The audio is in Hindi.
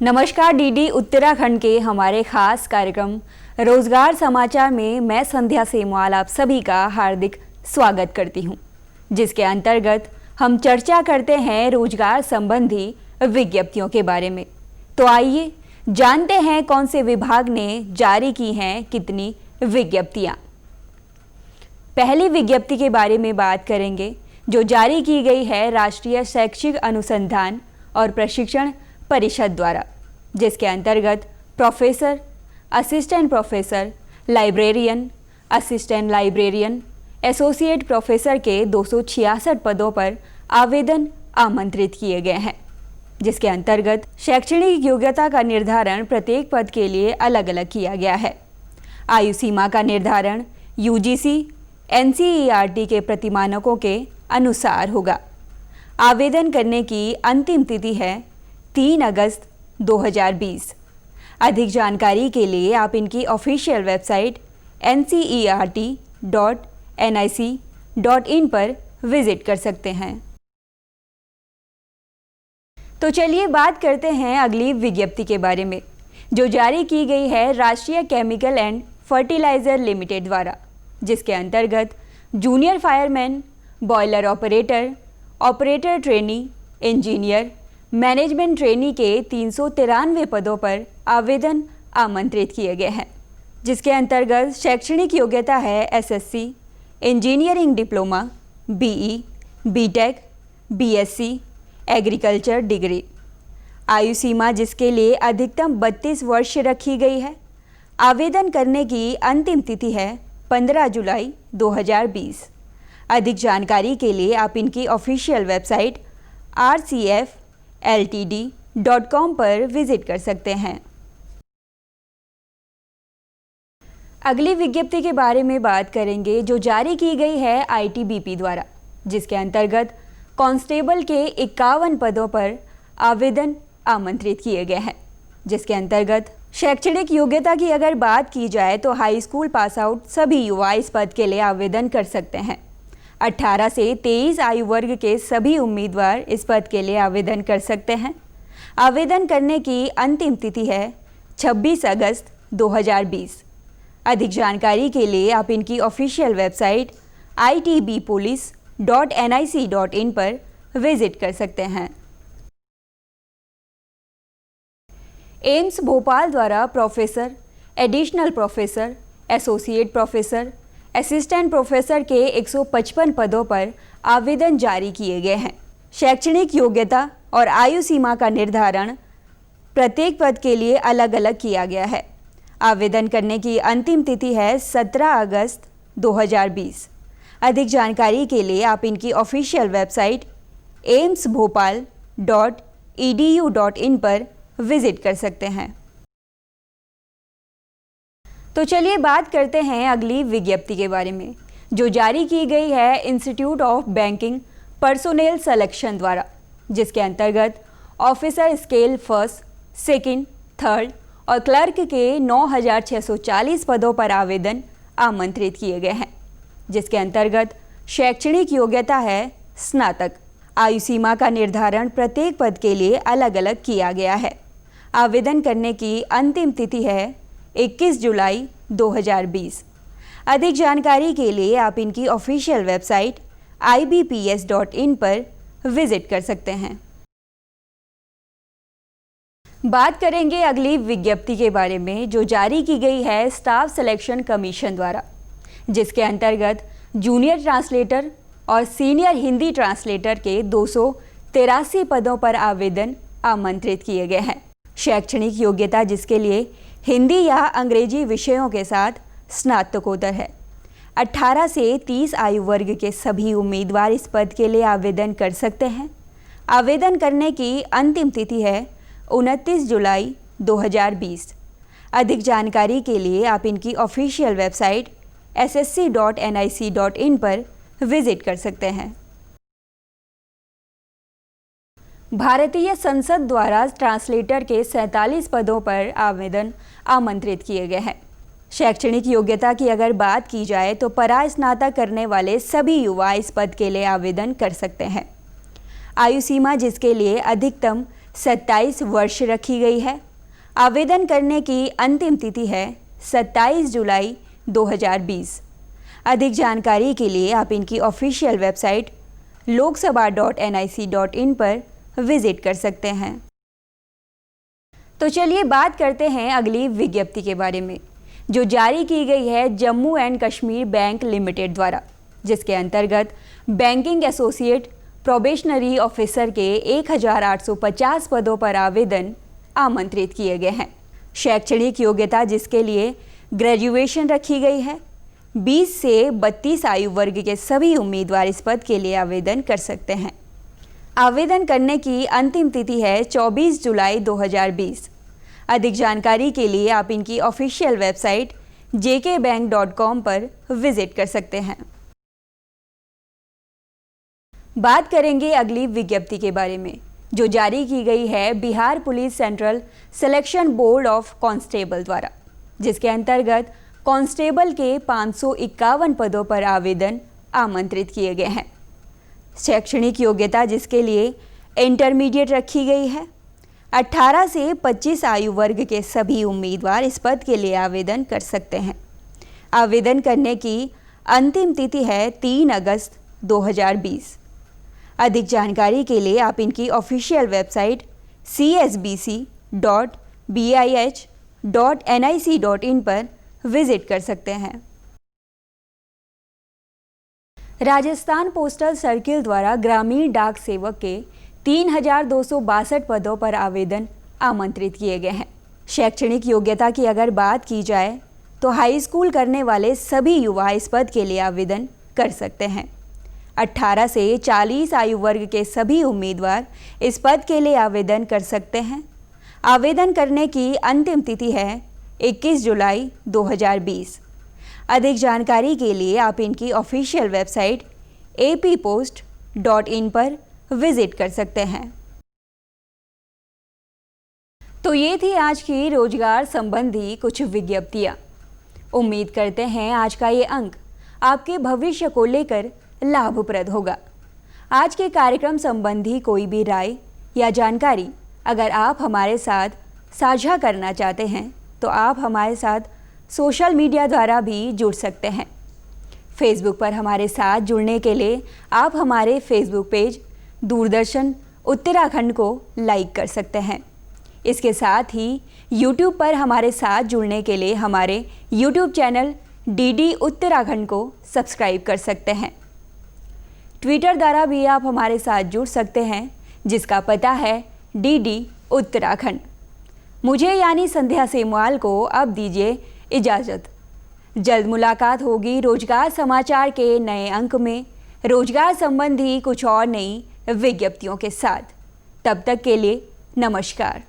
नमस्कार, डीडी उत्तराखंड के हमारे खास कार्यक्रम रोजगार समाचार में मैं संध्या सेमवाल आप सभी का हार्दिक स्वागत करती हूं, जिसके अंतर्गत हम चर्चा करते हैं रोजगार संबंधी विज्ञप्तियों के बारे में। तो आइए जानते हैं कौन से विभाग ने जारी की हैं कितनी विज्ञप्तियां। पहली विज्ञप्ति के बारे में बात करेंगे जो जारी की गई है राष्ट्रीय शैक्षिक अनुसंधान और प्रशिक्षण परिषद द्वारा, जिसके अंतर्गत professor, assistant professor, librarian, assistant librarian, associate professor के 266 पदों पर आवेदन आमंत्रित किए गए हैं, जिसके अंतर्गत शैक्षणिक योग्यता का निर्धारण प्रत्येक पद के लिए अलग अलग किया गया है। आयु सीमा का निर्धारण यूजीसी, एनसीईआरटी के प्रतिमानकों के अनुसार होगा। आवेदन करने की अंतिम तिथि है 3 अगस्त 2020। अधिक जानकारी के लिए आप इनकी ऑफिशियल वेबसाइट ncert.nic.in पर विजिट कर सकते हैं। तो चलिए बात करते हैं अगली विज्ञप्ति के बारे में जो जारी की गई है राष्ट्रीय केमिकल एंड फर्टिलाइजर लिमिटेड द्वारा, जिसके अंतर्गत junior fireman, boiler operator, operator trainee, engineer, management trainee के 393 पदों पर आवेदन आमंत्रित किए गए हैं, जिसके अंतर्गत शैक्षणिक योग्यता है SSC, engineering diploma, BE, BTech, BSc, agriculture degree. आयु सीमा जिसके लिए अधिकतम 32 वर्ष रखी गई है। आवेदन करने की अंतिम तिथि है 15 जुलाई 2020। अधिक जानकारी के लिए आप इनकी ऑफिशियल वेबसाइट rcfltd.com पर विजिट कर सकते हैं। अगली विज्ञप्ति के बारे में बात करेंगे जो जारी की गई है आईटीबीपी द्वारा, जिसके अंतर्गत कांस्टेबल के 51 पदों पर आवेदन आमंत्रित किए गए हैं, जिसके अंतर्गत शैक्षणिक योग्यता की अगर बात की जाए तो हाई स्कूल पास आउट सभी युवा इस पद के लिए आवेदन कर सकते हैं। 18 से 23 आयु वर्ग के सभी उम्मीदवार इस पद के लिए आवेदन कर सकते हैं। आवेदन करने की अंतिम तिथि है 26 अगस्त 2020। अधिक जानकारी के लिए आप इनकी ऑफिशियल वेबसाइट itbpolice.nic.in पर विजिट कर सकते हैं। एम्स भोपाल द्वारा professor, additional professor, associate professor, assistant professor के 155 पदों पर आवेदन जारी किए गए हैं। शैक्षणिक योग्यता और आयु सीमा का निर्धारण प्रत्येक पद के लिए अलग अलग किया गया है। आवेदन करने की अंतिम तिथि है 17 अगस्त 2020। अधिक जानकारी के लिए आप इनकी ऑफिशियल वेबसाइट amsbhopal.edu.in पर विजिट कर सकते हैं। तो चलिए बात करते हैं अगली विज्ञप्ति के बारे में जो जारी की गई है institute of banking personnel selection द्वारा, जिसके अंतर्गत officer scale first, second, third और क्लर्क के 9640 पदों पर आवेदन आमंत्रित किए गए हैं, जिसके अंतर्गत शैक्षणिक योग्यता है स्नातक। आयु सीमा का निर्धारण प्रत्येक पद के लिए अलग अलग किया गया है। आवेदन करने की अंतिम तिथि है 21 जुलाई 2020। अधिक जानकारी के लिए आप इनकी ऑफिशियल वेबसाइट ibps.in पर विजिट कर सकते हैं। बात करेंगे अगली विज्ञप्ति के बारे में जो जारी की गई है स्टाफ सिलेक्शन कमीशन द्वारा, जिसके अंतर्गत जूनियर ट्रांसलेटर और सीनियर हिंदी ट्रांसलेटर के 283 पदों पर आवेदन आमंत्रित किए गए हैं। शैक्षणिक योग्यता जिसके लिए हिंदी या अंग्रेजी विषयों के साथ स्नातकोत्तर है। 18 से 30 आयु वर्ग के सभी उम्मीदवार इस पद के लिए आवेदन कर सकते हैं। आवेदन करने की अंतिम तिथि है 29 जुलाई 2020। अधिक जानकारी के लिए आप इनकी ऑफिशियल वेबसाइट ssc.nic.in पर विजिट कर सकते हैं। भारतीय संसद द्वारा ट्रांसलेटर के 47 पदों पर आवेदन आमंत्रित किए गए हैं। शैक्षणिक योग्यता की अगर बात की जाए तो परास्नातक करने वाले सभी युवा इस पद के लिए आवेदन कर सकते हैं। आयु सीमा जिसके लिए अधिकतम 27 वर्ष रखी गई है। आवेदन करने की अंतिम तिथि है 27 जुलाई 2020। अधिक जानकारी के लिए आप इनकी ऑफिशियल वेबसाइट loksabha.nic.in पर विजिट कर सकते हैं। तो चलिए बात करते हैं अगली विज्ञप्ति के बारे में, जो जारी की गई है Jammu and Kashmir bank limited द्वारा, जिसके अंतर्गत बैंकिंग एसोसिएट प्रोबेशनरी ऑफिसर के 1850 पदों पर आवेदन आमंत्रित किए गए हैं। शैक्षणिक योग्यता जिसके लिए ग्रेजुएशन रखी गई है। 20 से 32 आयु वर्ग के सभी उम्मीदवार इस पद के लिए आवेदन कर सकते हैं। आवेदन करने की अंतिम तिथि है 24 जुलाई 2020। अधिक जानकारी के लिए आप इनकी ऑफिशियल वेबसाइट jkbank.com पर विजिट कर सकते हैं। बात करेंगे अगली विज्ञप्ति के बारे में, जो जारी की गई है Bihar police central selection board of constable द्वारा, जिसके अंतर्गत कांस्टेबल के 551 पदों पर आवेदन आमंत्रित किए गए हैं। शैक्षणिक योग्यता जिसके लिए इंटरमीडिएट रखी गई है। 18 से 25 आयु वर्ग के सभी उम्मीदवार इस पद के लिए आवेदन कर सकते हैं। आवेदन करने की अंतिम तिथि है 3 अगस्त 2020। अधिक जानकारी के लिए आप इनकी ऑफिशियल वेबसाइट csbc.bih.nic.in पर विजिट कर सकते हैं। राजस्थान पोस्टल सर्किल द्वारा ग्रामीण डाक सेवक के 3262 पदों पर आवेदन आमंत्रित किए गए हैं। शैक्षणिक योग्यता की अगर बात की जाए तो हाई स्कूल करने वाले सभी युवा इस पद के लिए आवेदन कर सकते हैं। 18 से 40 आयु वर्ग के सभी उम्मीदवार इस पद के लिए आवेदन कर सकते हैं। आवेदन करने की अंतिम तिथि है 21 जुलाई 2020। अधिक जानकारी के लिए आप इनकी ऑफिशियल वेबसाइट appost.in पर विजिट कर सकते हैं। तो ये थी आज की रोजगार संबंधी कुछ विज्ञप्तियां। उम्मीद करते हैं आज का ये अंक आपके भविष्य को लेकर लाभप्रद होगा। आज के कार्यक्रम संबंधी कोई भी राय या जानकारी अगर आप हमारे साथ साझा करना चाहते हैं तो आप हमारे साथ सोशल मीडिया द्वारा भी जुड़ सकते हैं। फेसबुक पर हमारे साथ जुड़ने के लिए आप हमारे फेसबुक पेज दूरदर्शन उत्तराखंड को लाइक कर सकते हैं। इसके साथ ही यूट्यूब पर हमारे साथ जुड़ने के लिए हमारे यूट्यूब चैनल DD उत्तराखंड को सब्सक्राइब कर सकते हैं। ट्विटर द्वारा भी आप हमारे साथ जुड़ सकते हैं, जिसका पता है DD उत्तराखंड। मुझे यानी संध्या सेमवाल को अब दीजिए इजाज़त। जल्द मुलाकात होगी रोजगार समाचार के नए अंक में रोजगार संबंधी कुछ और नई विज्ञप्तियों के साथ। तब तक के लिए नमस्कार।